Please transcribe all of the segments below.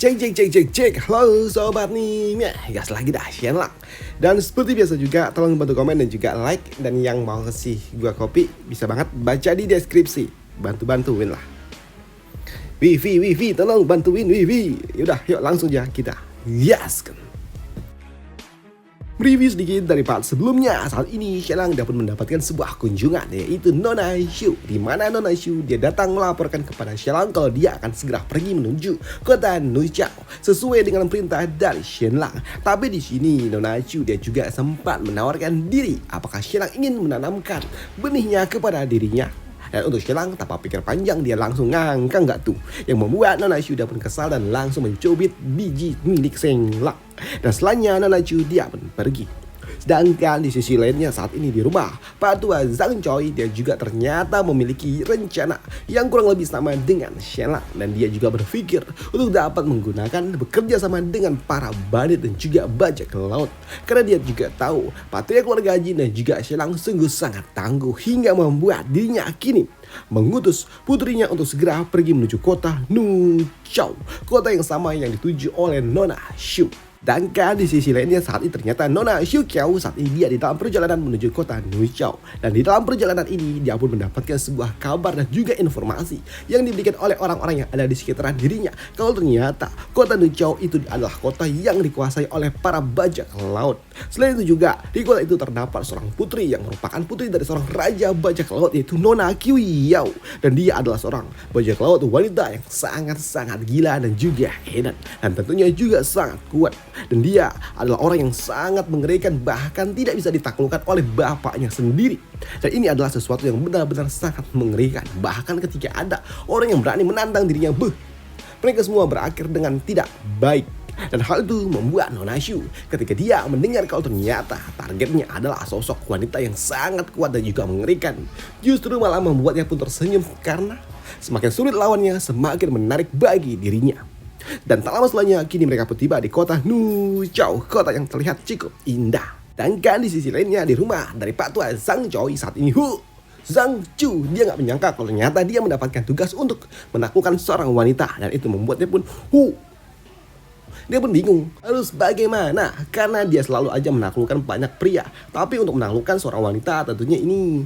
Cek cek cek cek cek. Halo sobat nih, gas lagi dah Shenlang. Dan seperti biasa juga tolong bantu komen dan juga like. Dan yang mau kasih gua kopi bisa banget baca di deskripsi. Bantu-bantuin lah. Wifi tolong bantuin Wifi. Yaudah yuk langsung aja kita gaskan. Review sedikit dari part sebelumnya. Saat ini Shenlang dapat mendapatkan sebuah kunjungan, yaitu Nona Xiu. Di mana Nona Xiu dia datang melaporkan kepada Shenlang kalau dia akan segera pergi menuju kota Nuichao sesuai dengan perintah dari Shenlang. Tapi di sini Nona Xiu dia juga sempat menawarkan diri apakah Shenlang ingin menanamkan benihnya kepada dirinya. Dan untuk Shenlang tanpa pikir panjang dia langsung ngangkang gak tuh, yang membuat Nona Xiu dia pun kesal dan langsung mencubit biji milik Shenlang. Dan setelahnya Nona Xiu dia pun pergi. Sedangkan di sisi lainnya saat ini di rumah Pak Tua Zhang Choi dia juga ternyata memiliki rencana yang kurang lebih sama dengan Shenlang. Dan dia juga berpikir untuk dapat menggunakan bekerja sama dengan para bandit dan juga bajak laut. Karena dia juga tahu Patria keluarga Jin dan juga Shenlang sungguh sangat tangguh hingga membuat dirinya kini mengutus putrinya untuk segera pergi menuju kota Nuichao, kota yang sama yang dituju oleh Nona Xiu. Dan kan di sisi lainnya saat ini ternyata Nona Xiu Qiao saat ini dia di dalam perjalanan menuju kota Nuichao. Dan di dalam perjalanan ini dia pun mendapatkan sebuah kabar dan juga informasi yang diberikan oleh orang-orang yang ada di sekitaran dirinya. Kalau ternyata kota Nuichao itu adalah kota yang dikuasai oleh para bajak laut. Selain itu juga di kota itu terdapat seorang putri yang merupakan putri dari seorang raja bajak laut yaitu Nona Qiao. Dan dia adalah seorang bajak laut wanita yang sangat-sangat gila dan juga edan. Dan tentunya juga sangat kuat. Dan dia adalah orang yang sangat mengerikan, bahkan tidak bisa ditaklukkan oleh bapaknya sendiri. Dan ini adalah sesuatu yang benar-benar sangat mengerikan. Bahkan ketika ada orang yang berani menantang dirinya, mereka semua berakhir dengan tidak baik. Dan hal itu membuat Nona Xiu ketika dia mendengar kalau ternyata targetnya adalah sosok wanita yang sangat kuat dan juga mengerikan, justru malah membuatnya pun tersenyum karena semakin sulit lawannya semakin menarik bagi dirinya. Dan tak lama setelahnya kini mereka pun tiba di kota Nuichao, kota yang terlihat cukup indah. Dan kan di sisi lainnya di rumah dari Pak Tua Zhang Choi saat ini Zhang Chu dia nggak menyangka kalau ternyata dia mendapatkan tugas untuk menaklukkan seorang wanita. Dan itu membuatnya pun dia pun bingung harus bagaimana karena dia selalu aja menaklukkan banyak pria. Tapi untuk menaklukkan seorang wanita tentunya ini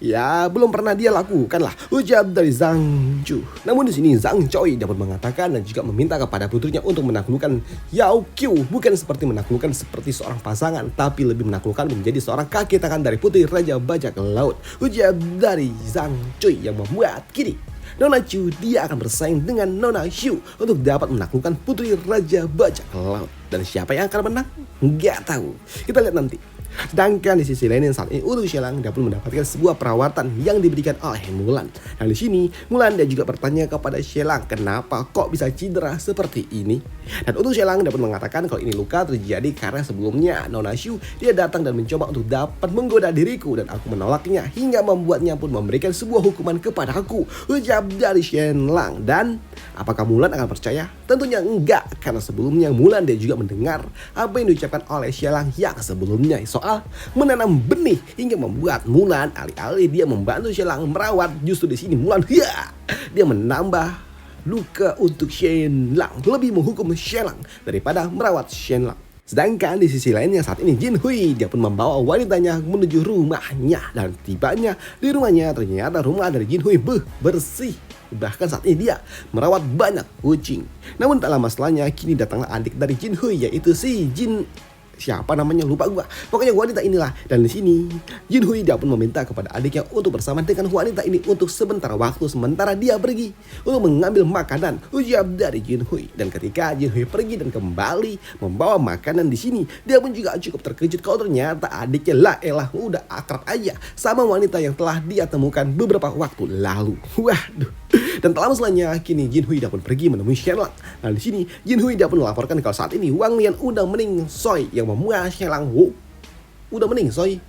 ya belum pernah dia lakukan lah, ujar dari Zhang Chu. Namun di sini Zhang Choi dapat mengatakan dan juga meminta kepada putrinya untuk menaklukkan Yao Qiu, bukan seperti menaklukkan seperti seorang pasangan, tapi lebih menaklukkan menjadi seorang kaki tangan dari putri raja bajak laut, ujar dari Zhang Choi, yang membuat kini Nona Xiu dia akan bersaing dengan Nona Xiu untuk dapat menaklukkan putri raja bajak laut. Dan siapa yang akan menang? Nggak tahu. Kita lihat nanti. Sedangkan di sisi lain saat ini untuk Shenlang dia pun mendapatkan sebuah perawatan yang diberikan oleh Mulan. Dan di sini Mulan dia juga bertanya kepada Shenlang kenapa kok bisa cedera seperti ini. Dan untuk Shenlang dapat mengatakan kalau ini luka terjadi karena sebelumnya Nona Xiu dia datang dan mencoba untuk dapat menggoda diriku dan aku menolaknya hingga membuatnya pun memberikan sebuah hukuman kepada aku, ujar dari Shenlang. Dan apakah Mulan akan percaya? Tentunya enggak, karena sebelumnya Mulan dia juga mendengar apa yang diucapkan oleh Shenlang yang sebelumnya soal menanam benih hingga membuat Mulan alih-alih dia membantu Shenlang merawat, justru di sini Mulan dia menambah luka untuk Shenlang, lebih menghukum Shenlang daripada merawat Shenlang. Sedangkan di sisi lainnya saat ini Jin Hui dia pun membawa wanitanya menuju rumahnya. Dan tibanya di rumahnya ternyata rumah dari Jin Hui bersih. Bahkan saat ini dia merawat banyak kucing. Namun tak lama setelahnya kini datanglah adik dari Jin Hui yaitu si Jin, siapa namanya lupa gua. Pokoknya wanita inilah. Dan di sini Jin Hui dia pun meminta kepada adiknya untuk bersama dengan wanita ini untuk sebentar waktu sementara dia pergi untuk mengambil makanan, ujar dari Jin Hui. Dan ketika Jin Hui pergi dan kembali membawa makanan di sini, dia pun juga cukup terkejut kalau ternyata adiknya udah akrab aja sama wanita yang telah dia temukan beberapa waktu lalu. Waduh. Dan tak lama setelahnya kini Jin Hui dia pun pergi menemui Shenlang. Nah di sini Jin Hui dia pun melaporkan kalau saat ini Wang Lian udah meningsoy, yang membuat Shenlang udah meningsoy.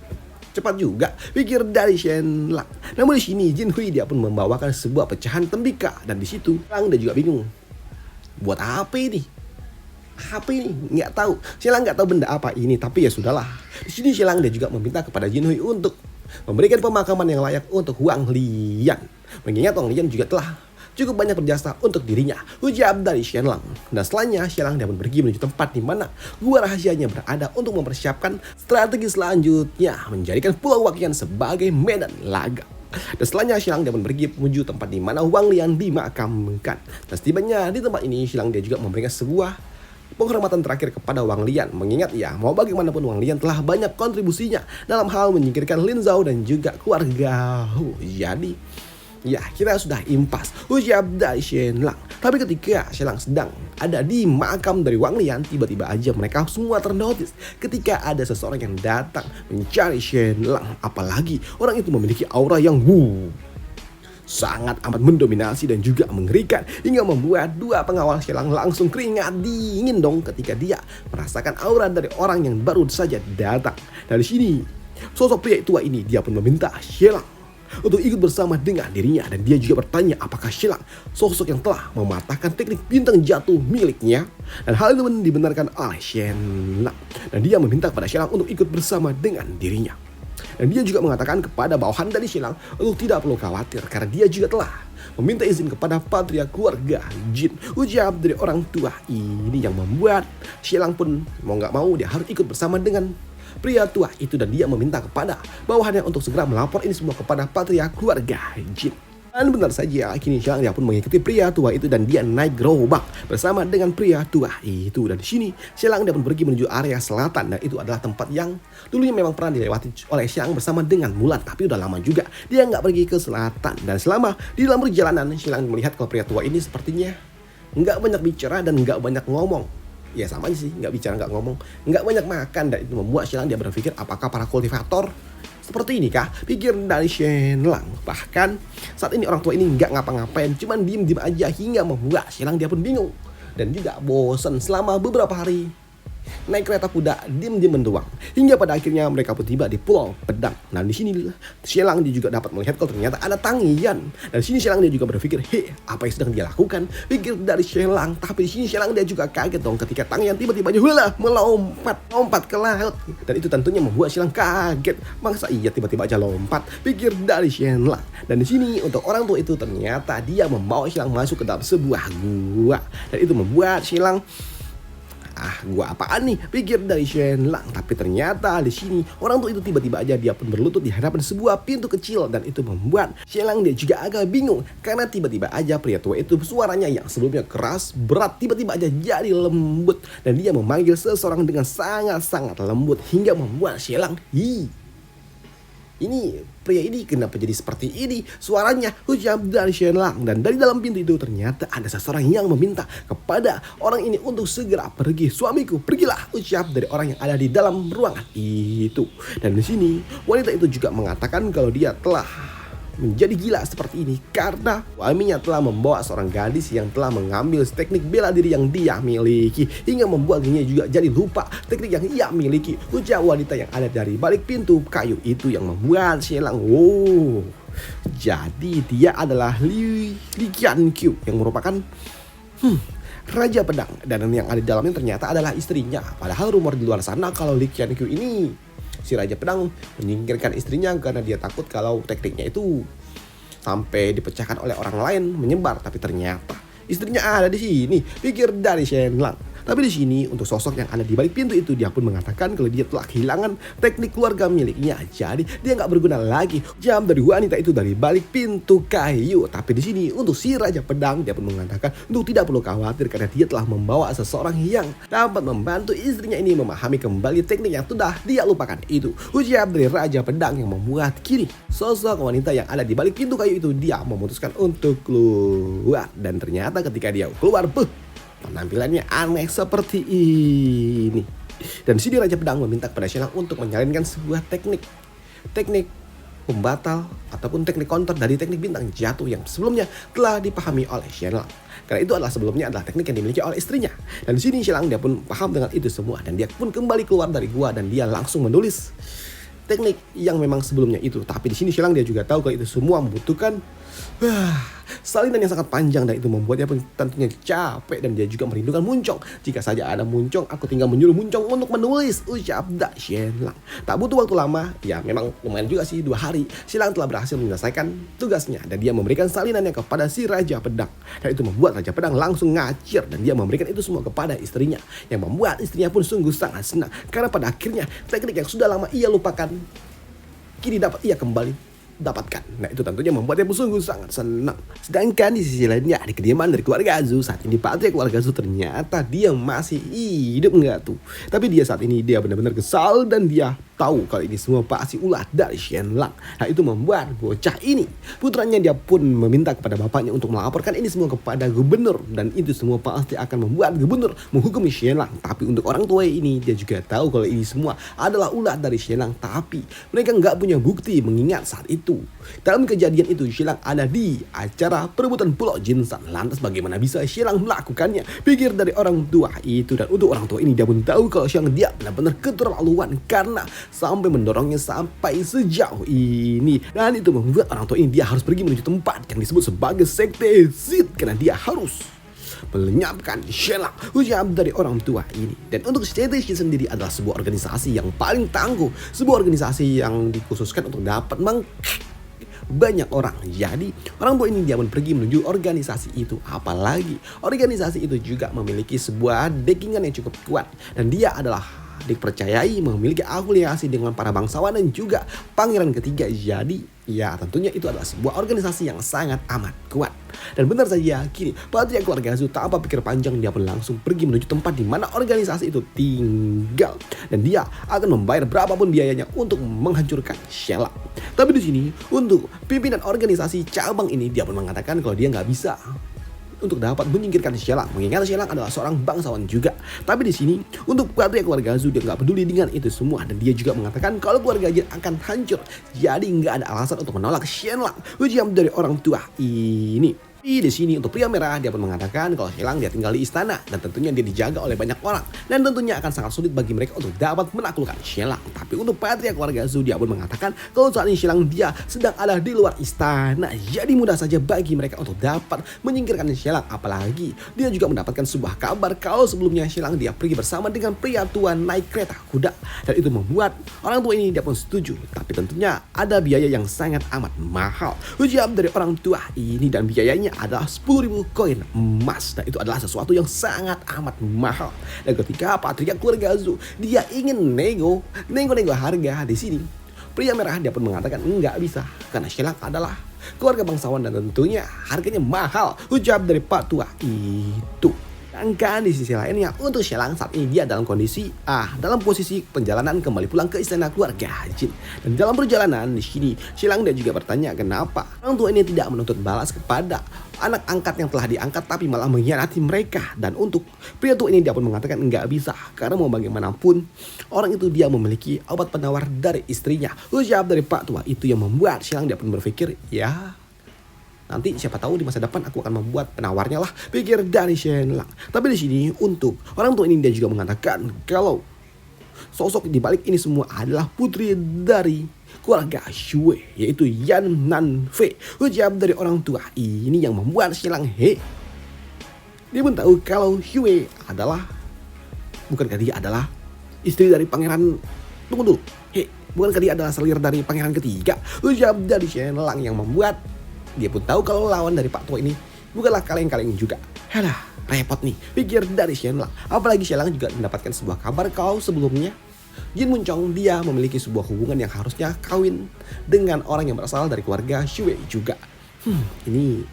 Cepat juga pikir dari Shenlang. Namun di sini Jin Hui dia pun membawakan sebuah pecahan tembikar dan di situ Shenlang dia juga bingung. Buat apa ini? Apa ini? Nggak tahu. Shenlang nggak tahu benda apa ini, tapi ya sudahlah. Di sini Shenlang dia juga meminta kepada Jin Hui untuk memberikan pemakaman yang layak untuk Wang Lian. Mengingat Wang Lian juga telah cukup banyak berjasa untuk dirinya, ujar dari Shenlang. Dan setelahnya Shenlang dia pun pergi menuju tempat di mana gua rahasianya berada untuk mempersiapkan strategi selanjutnya, menjadikan Pulau Wakian sebagai medan laga. Dan setelahnya Shenlang dia pun pergi menuju tempat di mana Wang Lian dimakamkan. Dan setibanya di tempat ini Shenlang dia juga memberikan sebuah penghormatan terakhir kepada Wang Lian, mengingat ya mau bagaimanapun Wang Lian telah banyak kontribusinya dalam hal menyingkirkan Lin Zhao dan juga keluarga Hu. Jadi ya kita sudah impas, ujar dari Shenlang. Tapi ketika Shenlang sedang ada di makam dari Wang Lian, tiba-tiba aja mereka semua ternotis ketika ada seseorang yang datang mencari Shenlang. Apalagi orang itu memiliki aura yang sangat amat mendominasi dan juga mengerikan, hingga membuat dua pengawal Shenlang langsung keringat dingin dong ketika dia merasakan aura dari orang yang baru saja datang. Dari sini sosok pria tua ini dia pun meminta Shenlang untuk ikut bersama dengan dirinya, dan dia juga bertanya apakah Shenlang sosok yang telah mematahkan teknik bintang jatuh miliknya. Dan hal itu pun dibenarkan oleh Shenlang, dan dia meminta kepada Shenlang untuk ikut bersama dengan dirinya. Dan dia juga mengatakan kepada bawahan dari Shenlang untuk tidak perlu khawatir karena dia juga telah meminta izin kepada patria keluarga Jin. Ujar dari orang tua ini yang membuat Shenlang pun mau gak mau dia harus ikut bersama dengan pria tua itu, dan dia meminta kepada bawahannya untuk segera melapor ini semua kepada patria keluarga Jin. Dan benar saja, kini Shenlang dia pun mengikuti pria tua itu dan dia naik gerobak bersama dengan pria tua itu. Dan di sini Shenlang dia pun pergi menuju area selatan, dan itu adalah tempat yang dulunya memang pernah dilewati oleh Shenlang bersama dengan Mulan, tapi udah lama juga dia nggak pergi ke selatan. Dan selama di dalam perjalanan Shenlang melihat kalau pria tua ini sepertinya nggak banyak bicara dan nggak banyak ngomong. Ya sama aja sih, nggak bicara nggak ngomong, nggak banyak makan, dan itu membuat Shenlang dia berpikir apakah para kultivator seperti ini kah? Pikir dari Shenlang. Bahkan saat ini orang tua ini nggak ngapa-ngapain, cuman diem-diem aja, hingga membuat Shenlang dia pun bingung dan juga bosan selama beberapa hari naik kereta kuda diem-diem doang, hingga pada akhirnya mereka pun tiba di Pulau Pedang. Nah di sini Shenlang dia juga dapat melihat kalau ternyata ada Tangian. Dan di sini Shenlang dia juga berpikir, apa yang sedang dia lakukan? Pikir dari Shenlang. Tapi di sini Shenlang dia juga kaget dong ketika Tangian tiba-tiba aja melompat ke laut. Dan itu tentunya membuat Shenlang kaget. Masa iya tiba-tiba aja lompat? Pikir dari Shenlang. Dan di sini untuk orang tua itu ternyata dia membawa Shenlang masuk ke dalam sebuah gua. Dan itu membuat Shenlang, gua apaan nih? Pikir dari Shenlang. Tapi ternyata di sini orang tua itu tiba-tiba aja dia pun berlutut di hadapan sebuah pintu kecil, dan itu membuat Shenlang dia juga agak bingung karena tiba-tiba aja pria tua itu suaranya yang sebelumnya keras berat tiba-tiba aja jadi lembut, dan dia memanggil seseorang dengan sangat-sangat lembut hingga membuat Shenlang, ini pria ini kenapa jadi seperti ini suaranya, ujar dari Shenlang. Dan dari dalam pintu itu ternyata ada seseorang yang meminta kepada orang ini untuk segera pergi. Suamiku, pergilah, ucap dari orang yang ada di dalam ruangan itu. Dan di sini wanita itu juga mengatakan kalau dia telah menjadi gila seperti ini karena suaminya telah membawa seorang gadis yang telah mengambil teknik bela diri yang dia miliki, hingga membuat dirinya juga jadi lupa teknik yang ia miliki. Ujar wanita yang ada dari balik pintu kayu itu yang membuat Shenlang, jadi dia adalah Li Qianqiu yang merupakan Raja Pedang, dan yang ada di dalamnya ternyata adalah istrinya. Padahal rumor di luar sana kalau Li Qianqiu ini, si Raja Pedang, menyingkirkan istrinya karena dia takut kalau tekniknya itu sampai dipecahkan oleh orang lain menyebar. Tapi ternyata istrinya ada di sini, pikir dari Shenlang. Tapi di sini untuk sosok yang ada di balik pintu itu dia pun mengatakan kalau dia telah kehilangan teknik keluarga miliknya, jadi dia nggak berguna lagi. Jam dari wanita itu dari balik pintu kayu. Tapi di sini untuk si Raja Pedang dia pun mengatakan untuk tidak perlu khawatir karena dia telah membawa seseorang yang dapat membantu istrinya ini memahami kembali teknik yang sudah dia lupakan itu. Ujar dari Raja Pedang yang membuat kini sosok wanita yang ada di balik pintu kayu itu dia memutuskan untuk keluar. Dan ternyata ketika dia keluar, penampilannya aneh seperti ini. Dan di sini Raja Pedang meminta kepada Shenlang untuk menyalinkan sebuah teknik pembatal ataupun teknik counter dari teknik bintang jatuh yang sebelumnya telah dipahami oleh Shenlang. Karena itu adalah sebelumnya adalah teknik yang dimiliki oleh istrinya. Dan di sini Shenlang dia pun paham dengan itu semua, dan dia pun kembali keluar dari gua dan dia langsung menulis teknik yang memang sebelumnya itu. Tapi di sini Shenlang dia juga tahu kalau itu semua membutuhkan salinan yang sangat panjang dan itu membuatnya pun tentunya capek dan dia juga merindukan Muncong. Jika saja ada Muncong, aku tinggal menyuruh Muncong untuk menulis, ucap Da Shenlang. Tak butuh waktu lama, ya memang lumayan juga sih 2 hari, Shenlang telah berhasil menyelesaikan tugasnya dan dia memberikan salinannya kepada si Raja Pedang. Dan itu membuat Raja Pedang langsung ngacir dan dia memberikan itu semua kepada istrinya, yang membuat istrinya pun sungguh sangat senang karena pada akhirnya teknik yang sudah lama ia lupakan kini dapat ia kembali dapatkan. Nah itu tentunya membuatnya sungguh sangat senang. Sedangkan di sisi lainnya di kediaman dari keluarga Zu, saat ini patria keluarga Zu ternyata dia masih hidup enggak tuh. Tapi dia saat ini dia benar-benar kesal dan dia tahu kalau ini semua pasti ulah dari Shenlang. Nah itu membuat bocah ini, putranya dia pun meminta kepada bapaknya untuk melaporkan ini semua kepada gubernur. Dan itu semua pasti akan membuat gubernur menghukumi Shenlang. Tapi untuk orang tua ini dia juga tahu kalau ini semua adalah ulah dari Shenlang. Tapi mereka nggak punya bukti mengingat saat itu dalam kejadian itu Shenlang ada di acara perebutan Pulau Jinsan. Lantas bagaimana bisa Shenlang melakukannya? Pikir dari orang tua itu. Dan untuk orang tua ini dia pun tahu kalau Shenlang dia benar-benar keterlaluan karena sampai mendorongnya sampai sejauh ini. Dan itu membuat orang tua ini dia harus pergi menuju tempat yang disebut sebagai sekte Zid karena dia harus melenyapkan Shenlang, ucap dari orang tua ini. Dan untuk sekte Zid sendiri adalah sebuah organisasi yang paling tangguh, sebuah organisasi yang dikhususkan untuk dapat banyak orang. Jadi orang tua ini dia pun pergi menuju organisasi itu. Apalagi organisasi itu juga memiliki sebuah backingan yang cukup kuat dan dia adalah dipercayai memiliki afiliasi dengan para bangsawan dan juga pangeran ketiga. Jadi ya tentunya itu adalah sebuah organisasi yang sangat amat kuat. Dan benar saja kini patria keluarga Zu tanpa pikir panjang dia pun langsung pergi menuju tempat di mana organisasi itu tinggal. Dan dia akan membayar berapapun biayanya untuk menghancurkan Shenlang. Tapi di sini untuk pimpinan organisasi cabang ini dia pun mengatakan kalau dia nggak bisa untuk dapat menyingkirkan Shenlang, mengingat Shenlang adalah seorang bangsawan juga. Tapi di sini untuk patria keluarga Zu dia nggak peduli dengan itu semua dan dia juga mengatakan kalau keluarga Jin akan hancur. Jadi nggak ada alasan untuk menolak Shenlang, ujian dari orang tua ini. Di sini untuk pria merah dia pun mengatakan kalau Shenlang dia tinggal di istana dan tentunya dia dijaga oleh banyak orang dan tentunya akan sangat sulit bagi mereka untuk dapat menaklukkan Shenlang. Tapi untuk patria keluarga Zu dia pun mengatakan kalau saat ini Shenlang dia sedang ada di luar istana, jadi mudah saja bagi mereka untuk dapat menyingkirkan Shenlang. Apalagi dia juga mendapatkan sebuah kabar kalau sebelumnya Shenlang dia pergi bersama dengan pria tua naik kereta kuda dan itu membuat orang tua ini dia pun setuju. Tapi tentunya ada biaya yang sangat amat mahal, ujian dari orang tua ini, dan biayanya adalah 10.000 koin emas dan itu adalah sesuatu yang sangat amat mahal. Dan ketika patria keluarga Zu dia ingin nego harga di sini, pria merah dia pun mengatakan enggak bisa karena Shenlang adalah keluarga bangsawan dan tentunya harganya mahal, ucap dari pak tua itu. Sedangkan di sisi lainnya untuk Shenlang saat ini dia dalam posisi perjalanan kembali pulang ke istana keluarga Jin. Dan dalam perjalanan di sini Shenlang dia juga bertanya kenapa orang tua ini tidak menuntut balas kepada anak angkat yang telah diangkat tapi malah mengkhianati mereka. Dan untuk pria tua ini dia pun mengatakan enggak bisa karena mau bagaimanapun orang itu dia memiliki obat penawar dari istrinya, ucap dari pak tua itu, yang membuat Shenlang dia pun berpikir ya nanti siapa tahu di masa depan aku akan membuat penawarnya lah, pikir dari Shenlang. Tapi di sini untuk orang tua ini dia juga mengatakan kalau sosok di balik ini semua adalah putri dari keluarga Xue, yaitu Yan Nanfei, ucap dari orang tua ini, yang membuat Shenlang dia pun tahu kalau Xue bukankah dia adalah istri dari pangeran, tunggu dulu, bukankah dia adalah selir dari pangeran ketiga, ucap dari Shenlang, yang membuat dia pun tahu kalau lawan dari pak tua ini bukanlah kaleng-kaleng juga. Halah, repot nih, pikir dari Shenlang. Apalagi Shenlang juga mendapatkan sebuah kabar kalau sebelumnya Jin Muncong dia memiliki sebuah hubungan yang harusnya kawin dengan orang yang berasal dari keluarga Xue juga. Ini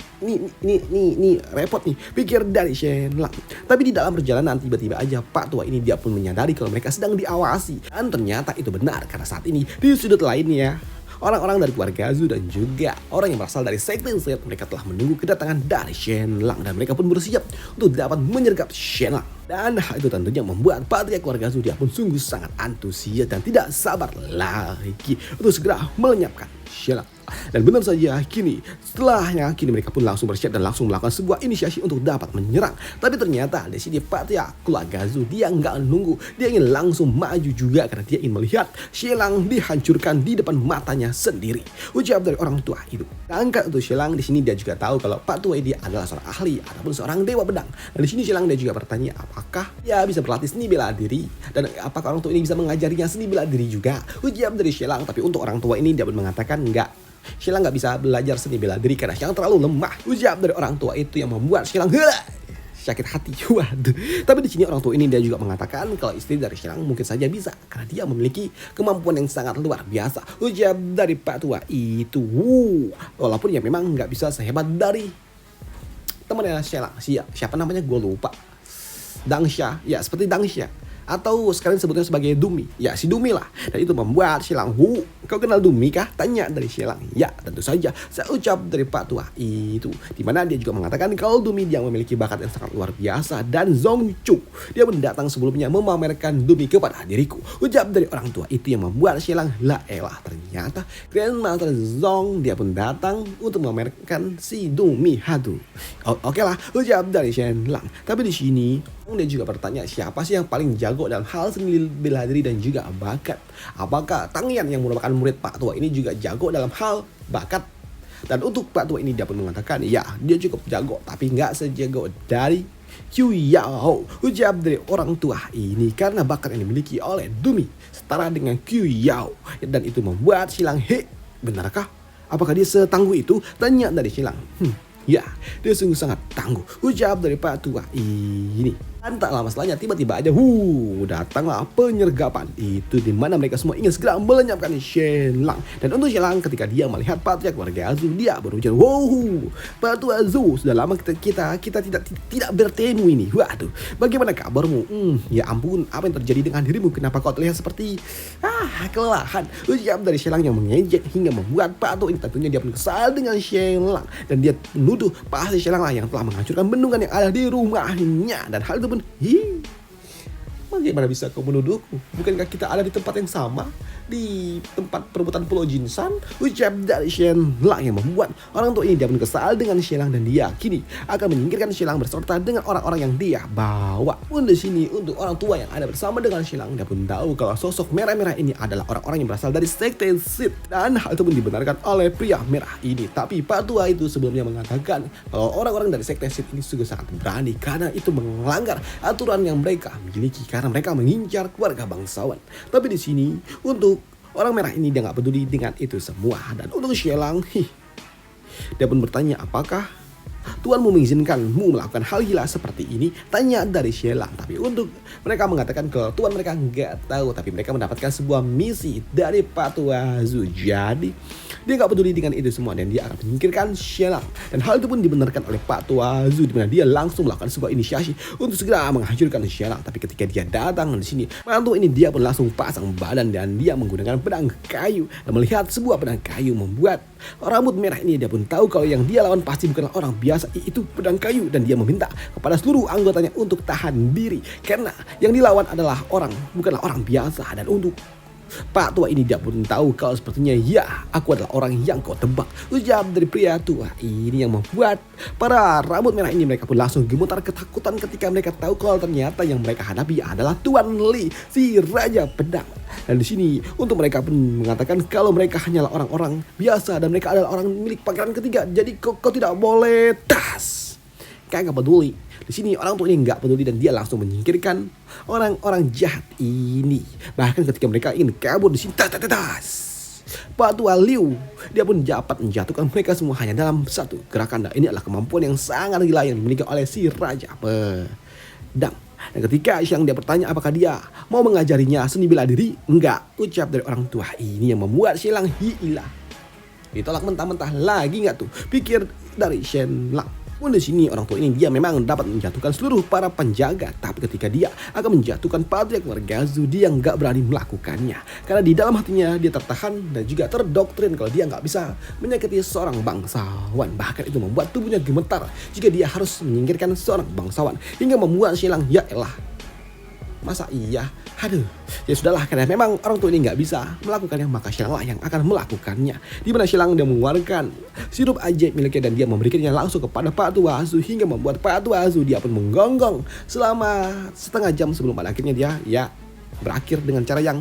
repot nih, pikir dari Shenlang. Tapi di dalam perjalanan tiba-tiba aja pak tua ini dia pun menyadari kalau mereka sedang diawasi. Dan ternyata itu benar karena saat ini di sudut lainnya orang-orang dari keluarga Zu dan juga orang yang berasal dari sekte Zid mereka telah menunggu kedatangan dari Shenlang dan mereka pun bersiap untuk dapat menyergap Shenlang. Dan hal itu tentunya membuat Patria keluarga Zhu dia pun sungguh sangat antusias dan tidak sabar lagi untuk segera melenyapkan Sheila. Dan benar saja setelahnya mereka pun langsung bersiap dan langsung melakukan sebuah inisiasi untuk dapat menyerang. Tapi ternyata di sini Patria keluarga Zhu dia nggak nunggu, dia ingin langsung maju juga karena dia ingin melihat Shelang dihancurkan di depan matanya sendiri. Ucap dari orang tua itu. Angkat untuk Shelang di sini dia juga tahu kalau Pak Tua dia adalah seorang ahli ataupun seorang dewa pedang. Dan di sini Shelang dia juga bertanya apakah dia bisa berlatih seni bela diri dan apakah orang tua ini bisa mengajarinya seni bela diri juga. Ucap dari Shelang, tapi untuk orang tua ini dia pun mengatakan enggak. Sheila nggak bisa belajar seni bela diri karena Sheila terlalu lemah. Ucap dari orang tua itu yang membuat Sheila sakit hati. Waduh. Tapi di sini orang tua ini dia juga mengatakan kalau istri dari Sheila mungkin saja bisa karena dia memiliki kemampuan yang sangat luar biasa. Ucap dari Pak Tua itu. Walaupun ya memang nggak bisa sehebat dari temannya Sheila. Siapa namanya gue lupa. Dangsha. Ya seperti Dangsha. Atau sekarang sebutnya sebagai Dumi. Ya si Dumi lah. Dan itu membuat Shelang, kau kenal Dumi kah? Tanya dari Shelang. Ya tentu saja. Saya ucap dari Pak Tua itu. Dimana dia juga mengatakan kalau Dumi dia memiliki bakat yang sangat luar biasa. Dan Zong Chu dia mendatang sebelumnya memamerkan Dumi kepada diriku. Ucap dari orang tua itu yang membuat Shelang lah elah. Ternyata Grandmaster Zong dia pun datang untuk memamerkan si Dumi. Haduh. Oke lah. Ucap dari Shelang. Tapi di sini dia juga bertanya siapa sih yang paling jago dalam hal seni bela diri dan juga bakat. Apakah Tang Yan yang merupakan murid Pak Tua ini juga jago dalam hal bakat? Dan untuk Pak Tua ini dia pun mengatakan ya dia cukup jago tapi nggak sejago dari Qiu Yao. Ucap dari orang tua ini karena bakat yang dimiliki oleh Dumi setara dengan Qiu Yao. Dan itu membuat Shelang benarkah? Apakah dia setangguh itu? Tanya dari Shelang. Ya, dia sungguh sangat tangguh. Ucap dari Pak Tua ini. Dan tak lama setelahnya tiba-tiba aja datanglah penyergapan. Itu di mana mereka semua ingin segera melenyapkan Shelang. Dan untuk Shelang ketika dia melihat Patria keluarga Zhu dia berujar, Pak Tua Zhu sudah lama kita tidak bertemu ini. Waduh, bagaimana kabarmu? Ya ampun, apa yang terjadi dengan dirimu? Kenapa kau terlihat seperti kelelahan? Ucap dari Shelang yang mengejek hingga membuat Pak Tua ini tentunya dia pun kesal dengan Shelang. Dan dia menuduh pasti Shelang lah yang telah menghancurkan bendungan yang ada di rumahnya. Dan hal itu pun bagaimana bisa kau menuduhku? Bukankah kita ada di tempat yang sama? Di tempat perebutan Pulau Jinsan? Ucap dari Shelang yang membuat orang tua ini dia pun kesal dengan Shelang. Dan dia kini akan menyingkirkan Shelang berserta dengan orang-orang yang dia bawa. Pun di sini untuk orang tua yang ada bersama dengan Shelang dia pun tahu kalau sosok merah-merah ini adalah orang-orang yang berasal dari sekte Sith. Dan hal itu pun dibenarkan oleh pria merah ini. Tapi Pak Tua itu sebelumnya mengatakan kalau orang-orang dari sekte Sith ini sungguh sangat berani karena itu melanggar aturan yang mereka miliki karena mereka mengincar keluarga bangsawan. Tapi di sini untuk orang merah ini dia nggak peduli dengan itu semua. Dan untuk Shelang, dia pun bertanya apakah Tuanmu mengizinkanmu melakukan hal gila seperti ini? Tanya dari Shelang. Tapi untuk mereka mengatakan kalau Tuan mereka nggak tahu. Tapi mereka mendapatkan sebuah misi dari Pak Tua Zhu. Jadi dia nggak peduli dengan itu semua dan dia akan menyingkirkan Shelang. Dan hal itu pun dibenarkan oleh Pak Tua Zhu, di mana dia langsung melakukan sebuah inisiasi untuk segera menghancurkan Shelang. Tapi ketika dia datang di sini, mantu ini dia pun langsung pasang badan dan dia menggunakan pedang kayu. Dan melihat sebuah pedang kayu membuat rambut merah ini dia pun tahu kalau yang dia lawan pasti bukanlah orang biasa, itu pedang kayu. Dan dia meminta kepada seluruh anggotanya untuk tahan diri karena yang dilawan adalah bukanlah orang biasa. Dan untuk Pak Tua ini dia pun tahu kalau sepertinya ya aku adalah orang yang kau tebak. Ucap dari pria tua ini yang membuat para rambut merah ini mereka pun langsung gemetar ketakutan ketika mereka tahu kalau ternyata yang mereka hadapi adalah Tuan Li, si Raja Pedang. Dan di sini untuk mereka pun mengatakan kalau mereka hanyalah orang-orang biasa dan mereka adalah orang milik pangeran ketiga. Jadi kau tidak boleh Kayak gak peduli. Di sini orang tua ini nggak peduli dan dia langsung menyingkirkan orang-orang jahat ini. Bahkan ketika mereka ingin kabur di sini, Pak Tua Liu dia pun dapat menjatuhkan mereka semua hanya dalam satu gerakan. Dan ini adalah kemampuan yang sangat gila yang dimiliki oleh si Raja Pedang. Dan ketika Xiang dia bertanya apakah dia mau mengajarinya seni bela diri, enggak. Ucap dari orang tua ini yang membuat Xiang hilang. Ditolak mentah-mentah lagi nggak tuh? Pikir dari Shelang. Pun di sini orang tua ini dia memang dapat menjatuhkan seluruh para penjaga, tapi ketika dia akan menjatuhkan Patriark Wargazu, dia nggak berani melakukannya karena di dalam hatinya dia tertahan dan juga terdoktrin kalau dia nggak bisa menyakiti seorang bangsawan. Bahkan itu membuat tubuhnya gemetar jika dia harus menyingkirkan seorang bangsawan hingga membuat Shelang ya elah. Masa iya? Aduh, ya sudahlah, karena memang orang tua ini nggak bisa melakukannya, maka Shelang lah yang akan melakukannya. Di mana Shelang dia mengeluarkan sirup ajaib miliknya dan dia memberikannya langsung kepada Pak Tua Azu hingga membuat Pak Tua Azu dia pun menggonggong selama setengah jam sebelum pada akhirnya dia ya berakhir dengan cara yang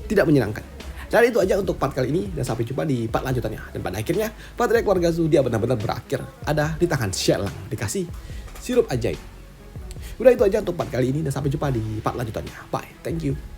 tidak menyenangkan. Dan itu aja untuk part kali ini dan sampai jumpa di part lanjutannya. Dan pada akhirnya Patriark Wargazu dia benar-benar berakhir ada di tangan Shelang dikasih sirup ajaib. Udah itu aja untuk part kali ini dan sampai jumpa di part lanjutannya. Bye, thank you.